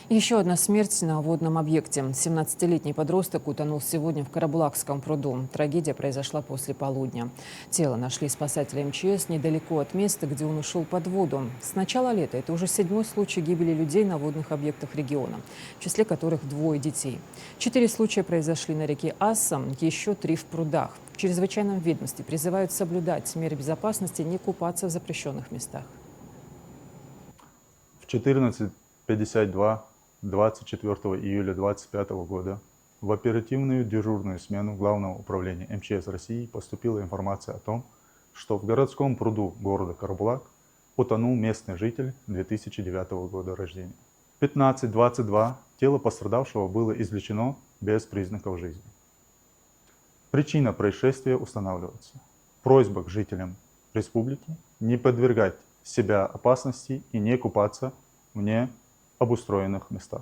Еще одна смерть на водном объекте. 17-летний подросток утонул сегодня в Карабулакском пруду. Трагедия произошла после полудня. Тело нашли спасатели МЧС недалеко от места, где он ушел под воду. С начала лета это уже 7-й случай гибели людей на водных объектах региона, в числе которых 2 детей. 4 случая произошли на реке Асса, еще 3 в прудах. В чрезвычайном ведомстве призывают соблюдать меры безопасности, не купаться в запрещенных местах. В 14:52 24 июля 2025 года в оперативную дежурную смену Главного управления МЧС России поступила информация о том, что в городском пруду города Карабулак утонул местный житель 2009 года рождения. В 15:22 тело пострадавшего было извлечено без признаков жизни. Причина происшествия устанавливается. Просьба к жителям республики не подвергать себя опасности и не купаться в необустроенных местах.